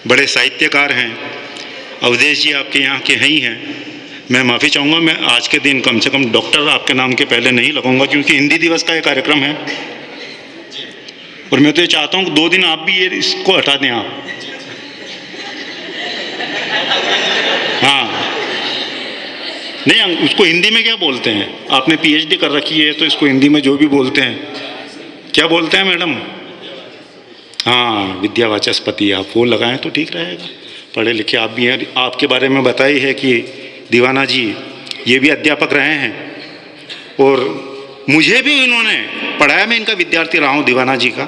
बड़े साहित्यकार हैं। अवधेश जी आपके यहाँ के हैं ही हैं। मैं माफ़ी चाहूँगा, मैं आज के दिन कम से कम डॉक्टर आपके नाम के पहले नहीं लगाऊंगा, क्योंकि हिंदी दिवस का ये कार्यक्रम है और मैं तो ये चाहता हूँ कि 2 दिन आप भी ये इसको हटा दें आप। हाँ, नहीं, उसको हिंदी में क्या बोलते हैं? आपने पीएचडी कर रखी है तो इसको हिंदी में जो भी बोलते हैं, क्या बोलते हैं मैडम? हाँ, विद्या वाचस्पति, आप वो लगाएं तो ठीक रहेगा। पढ़े लिखे आप भी हैं। आपके बारे में बताई है कि दीवाना जी ये भी अध्यापक रहे हैं और मुझे भी इन्होंने पढ़ाया। मैं इनका विद्यार्थी रहा हूँ, दीवाना जी का।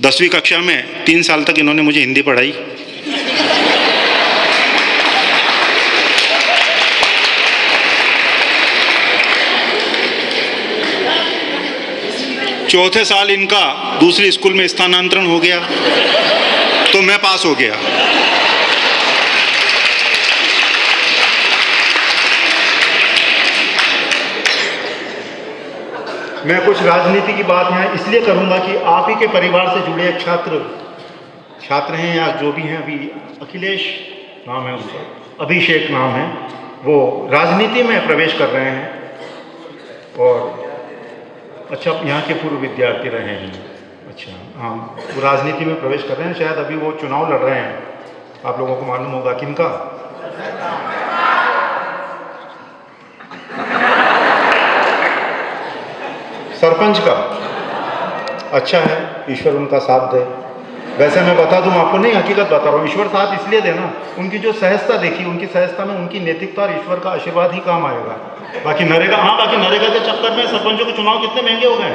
10वीं कक्षा में 3 साल तक इन्होंने मुझे हिंदी पढ़ाई। चौथे साल इनका दूसरी स्कूल में स्थानांतरण हो गया तो मैं पास हो गया। मैं कुछ राजनीति की बात यहाँ इसलिए करूँगा कि आप ही के परिवार से जुड़े एक छात्र हैं या जो भी हैं, अभी अखिलेश नाम है उनका, अभिषेक नाम है, वो राजनीति में प्रवेश कर रहे हैं और अच्छा यहाँ के पूर्व विद्यार्थी रहे हैं। अच्छा, हाँ, वो राजनीति में प्रवेश कर रहे हैं। शायद अभी वो चुनाव लड़ रहे हैं। आप लोगों को मालूम होगा किनका? सरपंच का। अच्छा है, ईश्वर उनका साथ दे। वैसे मैं बता दूं आपको, नहीं हकीकत बता रहा हूँ, ईश्वर साथ इसलिए देना, उनकी जो सहजता देखी, उनकी सहजता में उनकी नैतिकता और ईश्वर का आशीर्वाद ही काम आएगा। बाकी नरेगा, हाँ, बाकी नरेगा के चक्कर में सरपंचों के चुनाव कितने महंगे हो गए,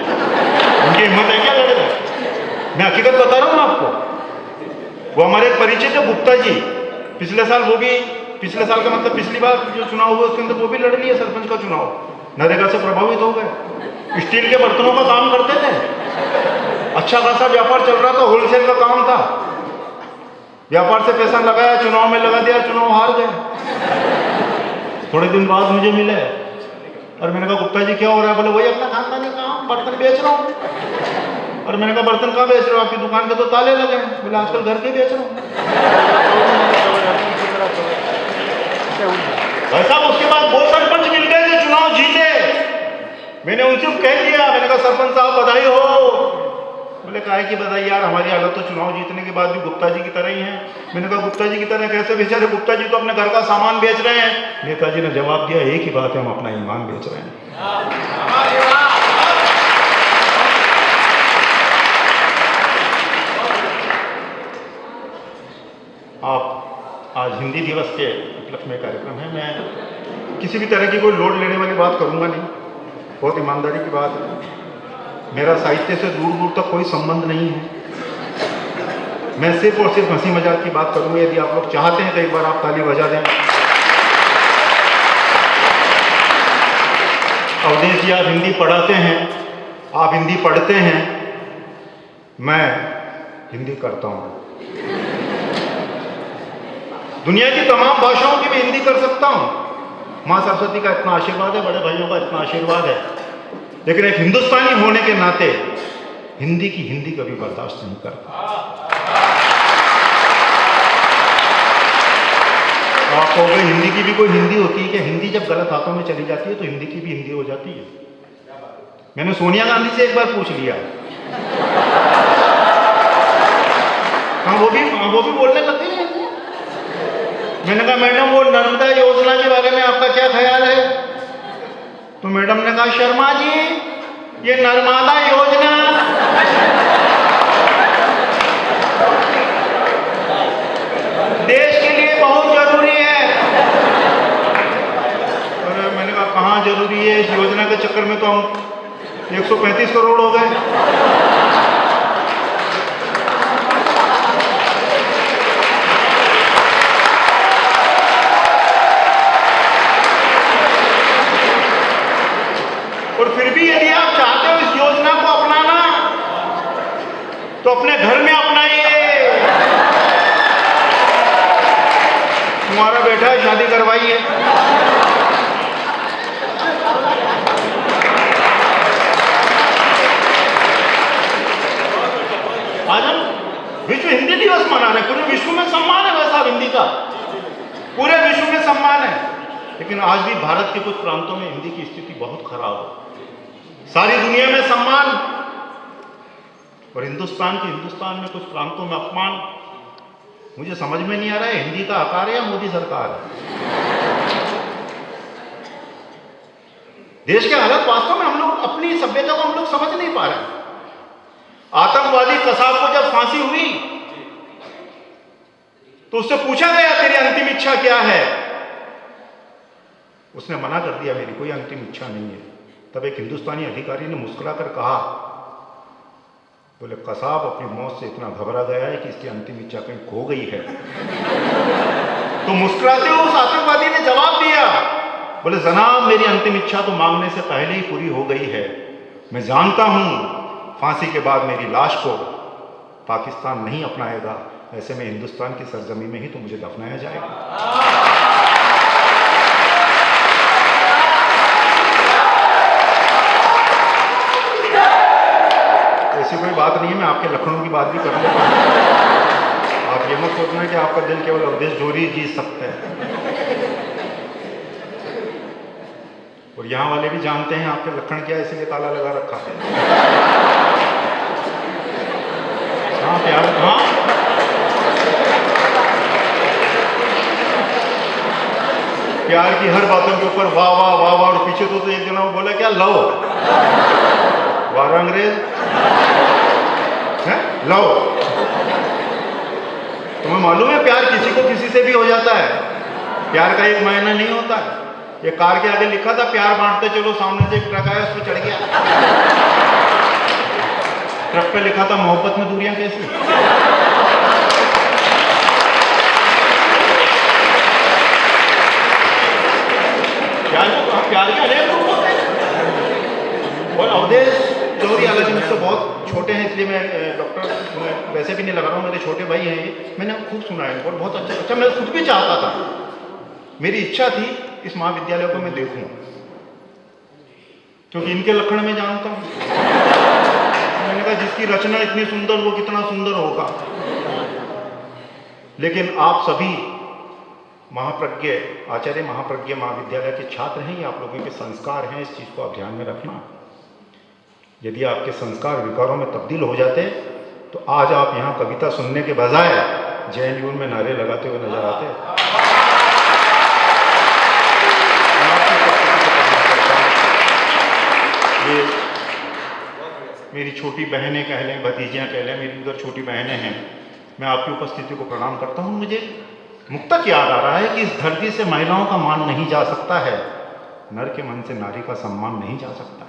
उनकी हिम्मत है क्या लड़ेगा? मैं हकीकत बता रहा हूँ आपको। वो हमारे एक परिचित है गुप्ता जी, पिछले साल वो भी, पिछले साल का मतलब पिछली बार जो चुनाव हुए उसके अंदर वो भी लड़ लिए सरपंच का चुनाव, नरेगा से प्रभावित हो गए। स्टील के बर्तनों का काम करते थे, अच्छा खासा व्यापार चल रहा था, होलसेल का काम था, व्यापार से पैसा लगाया, चुनाव में लगा दिया, चुनाव हार गए। थोड़े दिन बाद मुझे मिले और मैंने कहा गुप्ता जी क्या हो रहा है? बोले वही अपना खानदानी काम, बर्तन बेच रहा हूँ। और मैंने कहा बर्तन कहाँ बेच रहे हो? आपकी दुकान के तो ताले लगे हैं। बोले आजकल घर के बेच रहा हूँ। भाई साहब, उसके बाद वो सरपंच मिल गए जो चुनाव जीते। मैंने उनसे कह दिया, मैंने कहा सरपंच साहब बधाई हो। बोले काहे की बधाई यार, हमारी हालत तो चुनाव जीतने के बाद भी गुप्ता जी की तरह ही है। मैंने कहा गुप्ता जी की तरह कैसे? बेचारे गुप्ता जी तो अपने घर का सामान बेच रहे हैं। नेताजी ने जवाब दिया, एक ही बात है, हम अपना ईमान बेच रहे हैं। आप आज हिंदी दिवस के उपलक्ष्य में कार्यक्रम है। मैं किसी भी तरह की कोई लोड लेने वाली बात करूंगा नहीं, बहुत ईमानदारी की बात है। मेरा साहित्य से दूर दूर तक कोई संबंध नहीं है। मैं सिर्फ और सिर्फ हंसी मजाक की बात करूंगा। यदि आप लोग चाहते हैं तो एक बार आप ताली बजा दें। अवधेश जी, आप हिंदी पढ़ाते हैं, आप हिंदी पढ़ते हैं, मैं हिंदी करता हूं। दुनिया की तमाम भाषाओं की भी हिंदी कर सकता हूं। माँ सरस्वती का इतना आशीर्वाद है, बड़े भाइयों का इतना आशीर्वाद है, लेकिन एक हिंदुस्तानी होने के नाते हिंदी की हिंदी कभी बर्दाश्त नहीं करता। आप कहोगे हिंदी की भी कोई हिंदी होती है कि हिंदी जब गलत हाथों में चली जाती है तो हिंदी की भी हिंदी हो जाती है। मैंने सोनिया गांधी से एक बार पूछ लिया, हाँ वो भी बोलने लगती है। मैंने कहा मैडम वो नर्मदा योजना के बारे में आपका क्या ख्याल है? तो मैडम ने कहा शर्मा जी, ये नर्मदा योजना देश के लिए बहुत जरूरी है। और मैंने कहा कहाँ जरूरी है? इस योजना के चक्कर में तो हम 135 करोड़ हो गए। और फिर भी यदि आप चाहते हो इस योजना को अपनाना तो अपने घर में अपनाइए। तुम्हारा बेटा है, शादी करवाइए। आज हम विश्व हिंदी दिवस मना रहे, पूरे विश्व में सम्मान है वैसा हिंदी का, पूरे विश्व में सम्मान है। लेकिन आज भी भारत के कुछ प्रांतों में हिंदी की स्थिति बहुत खराब है। सारी दुनिया में सम्मान और हिंदुस्तान में कुछ प्रांतों में अपमान। मुझे समझ में नहीं आ रहा है हिंदी का आकार है या मोदी सरकार है। देश के हालत वास्तव में हम लोग अपनी सभ्यता को हम लोग समझ नहीं पा रहे हैं। आतंकवादी कसाब को जब फांसी हुई तो उससे पूछा गया तेरी अंतिम इच्छा क्या है, उसने मना कर दिया मेरी कोई अंतिम इच्छा नहीं है। तब एक हिंदुस्तानी अधिकारी ने मुस्कुराकर कहा, बोले कसाब अपनी मौत से इतना घबरा गया है कि इसकी अंतिम इच्छा कहीं खो गई है। तो मुस्कुराते हुए उस आतंकवादी ने जवाब दिया, बोले जनाब मेरी अंतिम इच्छा तो मांगने से पहले ही पूरी हो गई है। मैं जानता हूं फांसी के बाद मेरी लाश को पाकिस्तान नहीं अपनाएगा, ऐसे में हिंदुस्तान की सरजमी में ही तो मुझे दफनाया जाएगा। ऐसी कोई बात नहीं है, मैं आपके लखनऊ की बात भी कर लेता हूं। आप ये मत सोचना कि आपका दिल केवल अवधेश जोरी जीत सकते हैं। और यहाँ वाले भी जानते हैं आपके लखन क्या, इसलिए ताला लगा रखा है। हाँ प्यार, हाँ प्यार की हर बातों के ऊपर वाह वाह वाह वाह, और पीछे तो एक दिन वो बोला क्या लव, वाह अंग्रेज है लव। तुम्हें मालूम है प्यार किसी को किसी से भी हो जाता है, प्यार का एक महीना नहीं होता है। ये कार के आगे लिखा था प्यार बांटते चलो, सामने से एक ट्रक आया उस पर चढ़ गया, ट्रक पे लिखा था मोहब्बत में दूरियां कैसी। प्यार के अनेक रूप होते हैं। और अवधेश जोरी हालांकि मुझसे बहुत छोटे हैं, इसलिए मैं डॉक्टर वैसे भी नहीं लगा रहा हूँ, मेरे छोटे भाई हैं। मैंने खूब सुना है और बहुत अच्छा मैं खुद भी चाहता था, मेरी इच्छा थी इस महाविद्यालय को मैं देखूं, क्योंकि इनके लक्षण में जानता हूं। मैंने कहा जिसकी रचना इतनी सुंदर वो कितना सुंदर होगा। लेकिन आप सभी महाप्रज्ञ आचार्य महाप्रज्ञ महाविद्यालय के छात्र हैं, ये आप लोगों के संस्कार हैं, इस चीज को आप ध्यान में रखना। यदि आपके संस्कार विकारों में तब्दील हो जाते तो आज आप यहाँ कविता सुनने के बजाय JNU में नारे लगाते हुए नजर आते। ये मेरी छोटी बहनें कह लें, भतीजियाँ कह लें, मेरी उधर छोटी बहनें हैं, मैं आपकी उपस्थिति को प्रणाम करता हूँ। मुझे मुक्तक याद आ रहा है कि इस धरती से महिलाओं का मान नहीं जा सकता है, नर के मन से नारी का सम्मान नहीं जा सकता।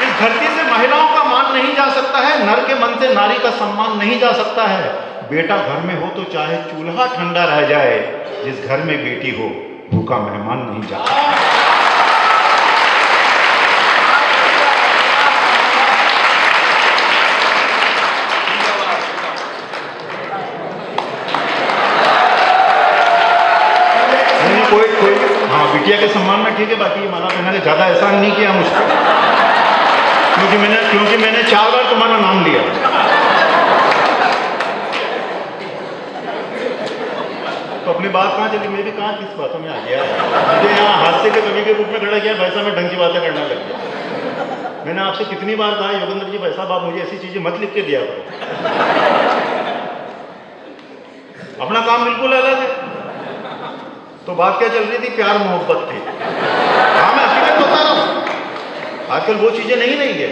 इस धरती से महिलाओं का मान नहीं जा सकता है, नर के मन से नारी का सम्मान नहीं जा सकता है। बेटा घर में हो तो चाहे चूल्हा ठंडा रह जाए, जिस घर में बेटी हो भूखा मेहमान नहीं जाता। कोई हाँ बिटिया के सम्मान में ठीक है, बाकी माला बहना ने ज़्यादा एहसान नहीं किया मुझ पर, क्योंकि मैंने 4 बार तुम्हारा नाम लिया। तो अपनी बात कहाँ चली, मैं भी कहाँ किस बातों में आ गया। मुझे यहाँ हास्य के कवि के रूप में खड़ा किया, वैसा मैं ढंग की बातें करने लग गया। मैंने आपसे कितनी बार कहा योगेंद्र जी भाई साहब आप मुझे ऐसी चीजें मत लिख के दिया करो, अपना काम बिल्कुल अलग है। तो बात क्या चल रही थी, प्यार मोहब्बत थी। हाँ मैं हकीकत बता रहा हूँ, आजकल वो चीजें नहीं रही है।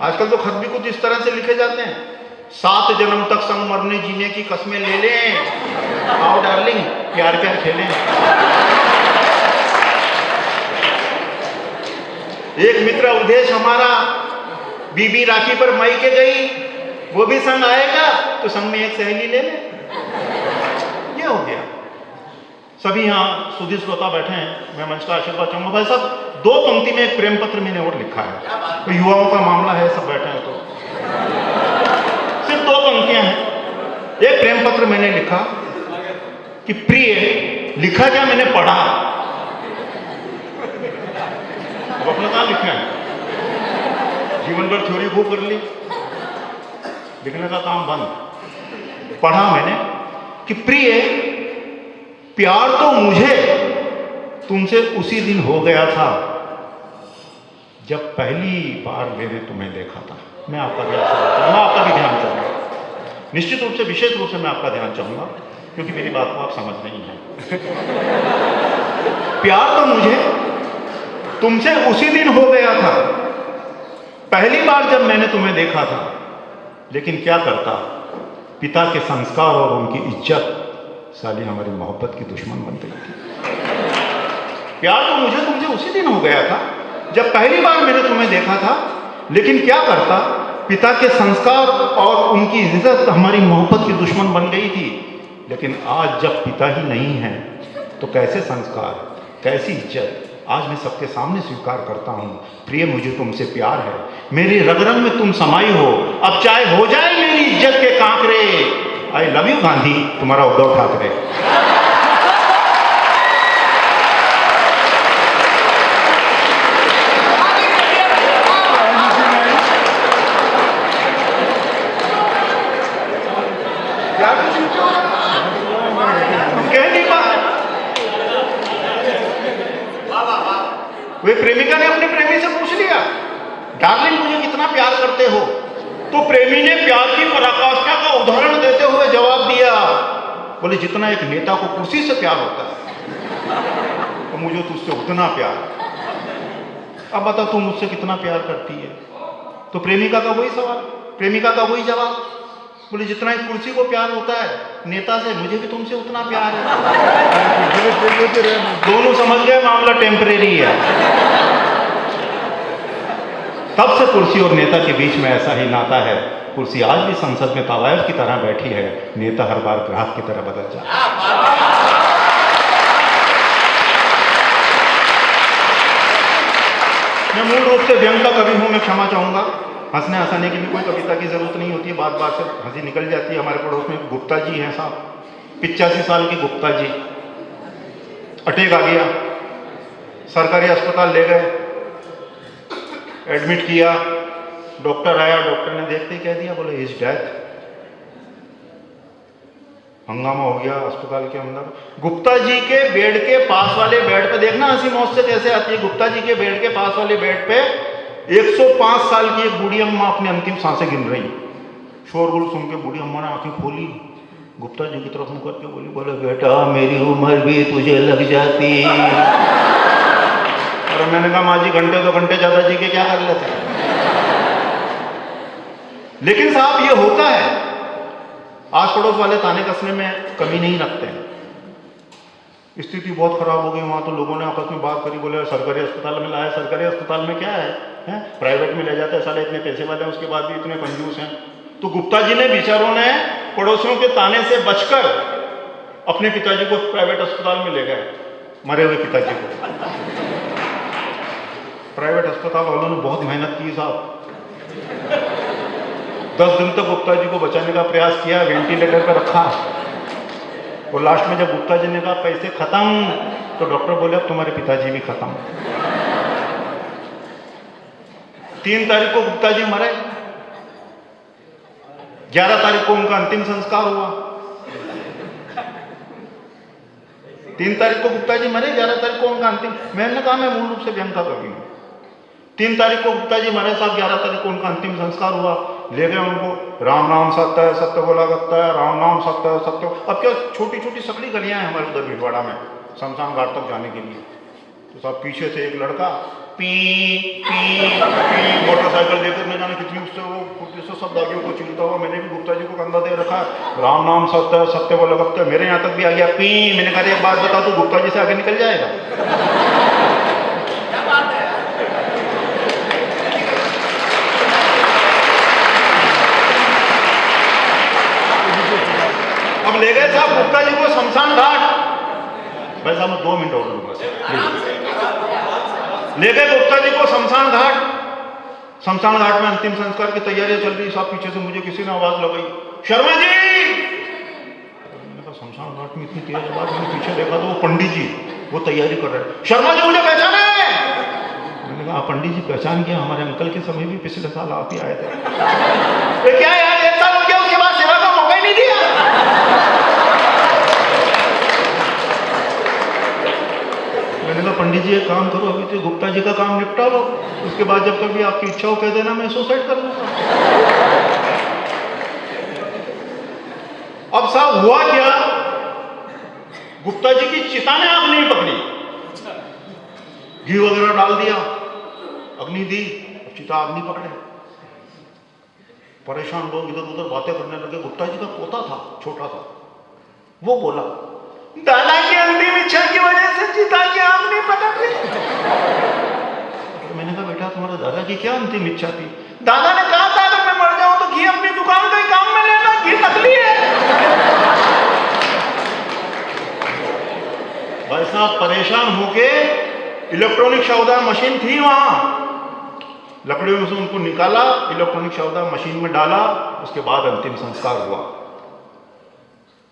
आजकल तो खत भी कुछ इस तरह से लिखे जाते हैं, 7 जन्म तक संग मरने जीने की कस्में ले लें, आओ डार्लिंग प्यार प्यार खेलें। एक मित्र अवधेश हमारा बीबी राखी पर मायके गई, वो भी संग आएगा तो संग में एक सहेली ले ले। ये हो गया। सभी यहाँ सुधी श्रोता बैठे हैं, मैं मंच का आशीर्वाद चाहूंगा। भाई साहब 2 पंक्ति में एक प्रेम पत्र मैंने और लिखा है, तो युवाओं का मामला है, सब बैठे हैं तो सिर्फ 2 पंक्तियां हैं। एक प्रेम पत्र मैंने लिखा कि प्रिय, लिखा क्या मैंने पढ़ा, अब अपना काम लिखना है। जीवन जीवन भर थ्योरी खूब कर ली, लिखने का काम बंद। पढ़ा मैंने कि प्रिय, प्यार तो मुझे तुमसे उसी दिन हो गया था जब पहली बार मैंने तुम्हें देखा था। मैं आपका भी ध्यान चाहूंगा, निश्चित रूप से, विशेष रूप से मैं आपका ध्यान चाहूंगा, क्योंकि मेरी बात को आप समझ नहीं है। प्यार तो मुझे तुमसे उसी दिन हो गया था पहली बार जब मैंने तुम्हें देखा था, लेकिन क्या करता, पिता के संस्कार और उनकी इज्जत साली हमारी मोहब्बत की दुश्मन बन गई थी। प्यार तो मुझे तुमसे उसी दिन हो गया था जब पहली बार मैंने तुम्हें देखा था, लेकिन क्या करता, पिता के संस्कार और उनकी इज्जत हमारी मोहब्बत की दुश्मन बन गई थी। लेकिन आज जब पिता ही नहीं है तो कैसे संस्कार, कैसी इज्जत, आज मैं सबके सामने स्वीकार करता हूं, प्रिय मुझे तुमसे प्यार है, मेरी रग रग में तुम समाई हो, अब चाहे हो जाए मेरी इज्जत के Kankre. I love you Gandhi, तुम्हारा उद्धव ठाकरे। वे प्रेमिका ने अपने प्रेमी से पूछ लिया, डार्लिंग मुझे कितना प्यार करते हो? तो प्रेमी ने प्यार की पराकाष्ठा का उदाहरण देते हुए जवाब दिया, बोले जितना एक नेता को कुर्सी से प्यार होता है तो मुझे तुझसे उतना प्यार। अब बता तू मुझसे कितना प्यार करती है? तो प्रेमिका का वही सवाल, प्रेमिका का वही जवाब, बोले जितना एक कुर्सी को प्यार होता है नेता से, मुझे भी तुमसे उतना प्यार है। दोनों समझ गए मामला टेम्परेरी है। तब से कुर्सी और नेता के बीच में ऐसा ही नाता है। कुर्सी आज भी संसद में तवायफ की तरह बैठी है, नेता हर बार ग्राहक की तरह बदल जाता है। मैं मूल रूप से व्यंग का कवि हूं, मैं क्षमा चाहूंगा। हंसने हंसाने के लिए कोई कविता की जरूरत नहीं होती है, बात बात से हंसी निकल जाती है। हमारे पड़ोस में गुप्ता जी हैं साहब, 85 साल के गुप्ता जी, अटैक आ गया, सरकारी अस्पताल ले गए, एडमिट किया, डॉक्टर आया, डॉक्टर ने देखते ही कह दिया, बोले हिज डेथ। हंगामा हो गया अस्पताल के अंदर। गुप्ता जी के बेड के पास वाले बेड पे, देखना हंसी मौत से कैसे आती है, गुप्ता जी के बेड के पास वाले बेड पे 105 साल की एक बूढ़ी अम्मा अपनी अंतिम सांसें गिन रही। शोरगुल सुन के बूढ़ी अम्मा ने आंखें खोली, गुप्ता जी की तरफ मुंह करके बोली, बोले बेटा मेरी उम्र भी तुझे लग जाती। और मैंने कहा माँ जी घंटे 2 घंटे ज्यादा जी के क्या कर लेते। लेकिन साहब ये होता है, आस पड़ोस वाले ताने कसने में कमी नहीं रखते हैं। स्थिति बहुत खराब हो गई वहां, तो लोगों ने आपस में बात करी, बोले सरकारी अस्पताल में लाया। सरकारी अस्पताल में क्या है? प्राइवेट में ले जाते हैं, साले इतने पैसे वाले हैं, उसके बाद भी इतने कंजूस हैं। तो गुप्ता जी ने बेचारों ने पड़ोसियों के ताने से बचकर अपने पिताजी को प्राइवेट अस्पताल में ले गए, मरे हुए पिताजी को। प्राइवेट अस्पताल वालों ने बहुत मेहनत की साहब, 10 दिन तक गुप्ता जी को बचाने का प्रयास किया, वेंटिलेटर पर रखा, और लास्ट में जब गुप्ता जी ने कहा पैसे खत्म, तो डॉक्टर बोले अब तुम्हारे पिताजी भी खत्म। 3 तारीख को गुप्ता जी मरे, 11 तारीख को उनका अंतिम संस्कार हुआ। 3 तारीख को गुप्ता जी मरे, 11 तारीख को उनका अंतिम, मैंने कहा मैं मूल रूप से व्यंग का कवि हूं। 3 तारीख को गुप्ता जी मरे साहब, 11 तारीख को उनका अंतिम संस्कार हुआ। ले गए उनको, राम नाम सत्य है, सत्य बोला करता है, राम नाम सत्य है, सत्य। अब क्या छोटी छोटी सकड़ी गलियां हैं हमारे उधर भीलवाड़ा में शमशान घाट तक जाने के लिए। तो साहब पीछे से एक लड़का पी पी पी मोटरसाइकिल लेकर, न जाने कितनी उससे वो कुर्सी से सब दागियों को चीरता हुआ। मैंने भी गुप्ता जी को कंधा दे रखा, राम नाम सत्य है, सत्य बोला करता है, मेरे यहाँ तक भी आ गया पी। मैंने कहा एक बात बता, तू गुप्ता जी से आगे निकल जाएगा? अब ले गए साहब गुप्ता जी को शमशान घाट, वैसा मैं 2 मिनट और लूंगा। ले गए गुप्ता जी को शमशान घाट, शमशान घाट में अंतिम संस्कार की तैयारियां चल रही। साहब पीछे से मुझे किसी ने आवाज लगाई, शर्मा जी। मैंने कहा शमशान घाट में इतनी तेज आवाज, मैंने पीछे देखा तो वो पंडित जी वो तैयारी कर रहे हैं। शर्मा जी मुझे पहचाना है? मैंने कहा पंडित जी पहचान किया, हमारे अंकल के समय भी पिछले साल आप ही आए थे। तो क्या यार 1 साल हो गया, उसके बाद सेवा का मौका ही नहीं दिया। मैंने कहा पंडित जी एक काम करो, अभी तो गुप्ता जी का काम निपटा लो, उसके बाद जब कभी आपकी इच्छा हो कह देना, मैं सुसाइड कर लूंगा। अब साहब हुआ क्या, गुप्ता जी की चिता ने आग नहीं पकड़ी, घी वगैरह डाल दिया, अग्नि दी, चिता आग नहीं पकड़े। परेशान लोग इधर उधर बातें करने लगे। गुप्ता जी का पोता था, छोटा था, वो बोला दादा की अंतिम इच्छा की वजह से चिता की आग नहीं पकड़ रही। मैंने कहा बेटा तुम्हारे दादा की क्या अंतिम इच्छा थी? दादा ने कहा था अगर मैं मर जाऊं तो घी अपनी दुकान का ही काम में लेना, घी नकली है। भाई साहब परेशान होके, इलेक्ट्रॉनिक शवदाह मशीन थी वहां, लकड़ियों में से उनको निकाला, इलेक्ट्रॉनिक शवदाह मशीन में डाला, उसके बाद अंतिम संस्कार हुआ।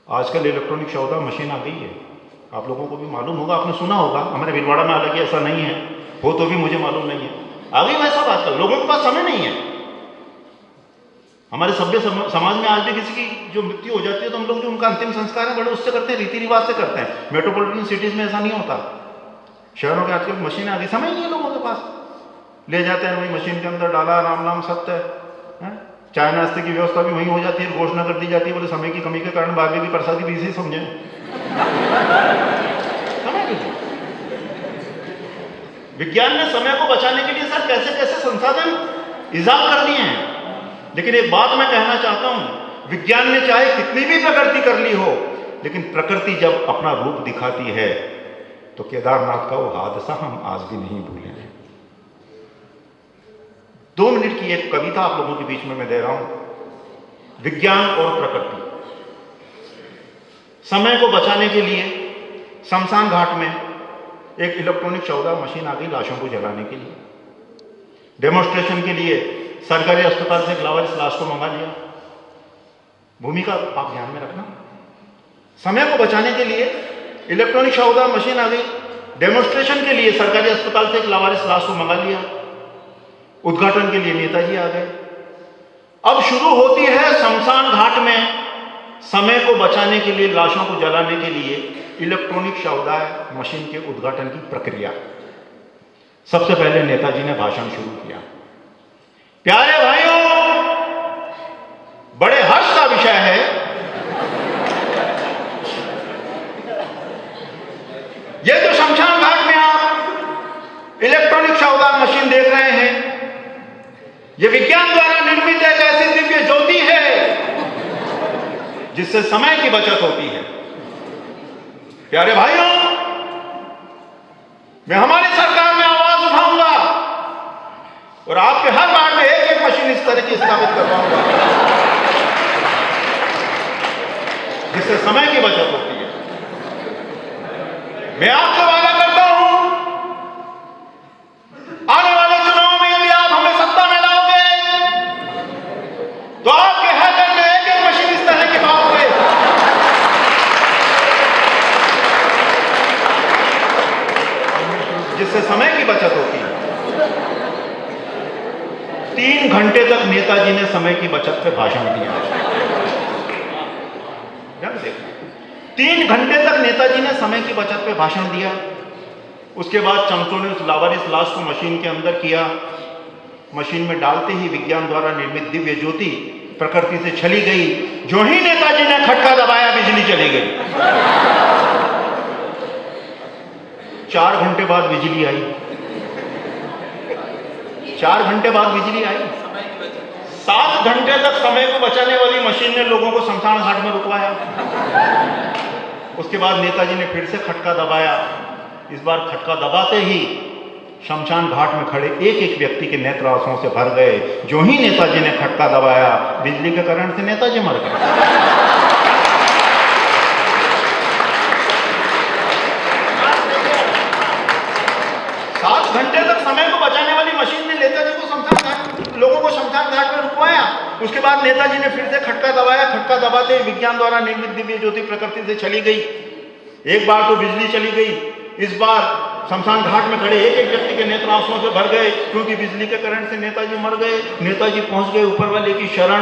आजकल इलेक्ट्रॉनिक शवदाह मशीन आ गई है, आप लोगों को भी मालूम होगा, आपने सुना होगा, हमारे भीलवाड़ा में हालांकि ऐसा नहीं है, हो तो भी मुझे मालूम नहीं है, आ गई भाई साहब। आजकल लोगों के पास समय नहीं है। हमारे सभ्य समाज में आज भी किसी की जो मृत्यु हो जाती है तो हम लोग जो उनका अंतिम संस्कार है बड़े उससे करते हैं, रीति रिवाज से करते हैं। मेट्रोपॉलिटन सिटीज में ऐसा नहीं होता। शहरों के आजकल मशीनें आ गई, समय नहीं है लोगों के पास, ले जाते हैं वही मशीन के अंदर डाला, राम नाम सत्य है, चाय नाश्ते की व्यवस्था भी वहीं हो जाती है, घोषणा कर दी जाती है, बोले समय की कमी के कारण बागे की प्रसादी भी इसी समझे। विज्ञान ने समय को बचाने के लिए सर कैसे कैसे संसाधन इजाफा कर दिए हैं, लेकिन एक बात मैं कहना चाहता हूं, विज्ञान ने चाहे कितनी भी प्रगति कर ली हो, लेकिन प्रकृति जब अपना रूप दिखाती है तो केदारनाथ का वो हादसा हम आज भी नहीं भूले हैं। 2 मिनट की एक कविता आप लोगों के बीच में मैं दे रहा हूं, विज्ञान और प्रकृति। समय को बचाने के लिए शमशान घाट में एक इलेक्ट्रॉनिक शवदाह मशीन आ गई लाशों को जलाने के लिए। डेमोन्स्ट्रेशन के लिए सरकारी अस्पताल से एक लावारिस लाश को मंगा लिया। भूमिका आप ध्यान में रखना, समय को बचाने के लिए इलेक्ट्रॉनिक शवदाह मशीन आ गई, डेमोन्स्ट्रेशन के लिए सरकारी अस्पताल से एक लावारिस लाश को मंगा लिया, उद्घाटन के लिए नेताजी आ गए। अब शुरू होती है शमशान घाट में समय को बचाने के लिए, लाशों को जलाने के लिए इलेक्ट्रॉनिक शवदाह मशीन के उद्घाटन की प्रक्रिया। सबसे पहले नेताजी ने भाषण शुरू किया। प्यारे भाइयों, बड़े हर्ष का विषय है, ये जो शमशान घाट में आप इलेक्ट्रॉनिक शवदाह मशीन देख रहे हैं, ये विज्ञान द्वारा निर्मित एक ऐसी दिव्य ज्योति है जिससे समय की बचत होती है। प्यारे भाइयों, मैं हमारी सरकार में आवाज उठाऊंगा और आपके हर वार्ड में एक मशीन इस तरह की स्थापित करवाऊंगा जिससे समय की बचत होती है। मैं आपसे वादा करता हूं, आने वाले चुनाव में यदि आप हमें सत्ता में लाओगे तो आपके हर घर में एक मशीन इस तरह की पाओगे जिससे समय की बचत होती है। 3 घंटे तक नेताजी ने समय की बचत पे भाषण दिया। 3 घंटे तक नेताजी ने समय की बचत पे भाषण दिया। उसके बाद चमचों ने उस लावारिस लाश को मशीन के अंदर किया। मशीन में डालते ही विज्ञान द्वारा निर्मित दिव्य ज्योति प्रकृति से चली गई। जो ही नेताजी ने खटका दबाया, बिजली चली गई। 4 घंटे बाद बिजली आई। 4 घंटे बाद बिजली आई। 7 घंटे तक समय को बचाने वाली मशीन ने लोगों को शमशान घाट में रुकवाया। उसके बाद नेताजी ने फिर से खटका दबाया। इस बार खटका दबाते ही शमशान घाट में खड़े एक एक व्यक्ति के नेत्र आंसुओं से भर गए। जो ही नेताजी ने खटका दबाया, बिजली के करंट से नेताजी मर गए। 7 घंटे तक समय को बचाने वाली मशीन ने नेताजी को लोगों को शमशान घाट में रुकवाया। उसके बाद नेताजी ने फिर से खटका दबाया। खटका दबाते ही विज्ञान द्वारा निर्मित दिव्य ज्योति प्रकृति से चली गई। एक बार तो बिजली चली गई, इस बार शमशान घाट में खड़े एक एक व्यक्ति के नेत्र आंसुओं से भर गए, क्योंकि बिजली के करंट से नेताजी मर गए। नेताजी पहुंच गए ऊपर वाले की शरण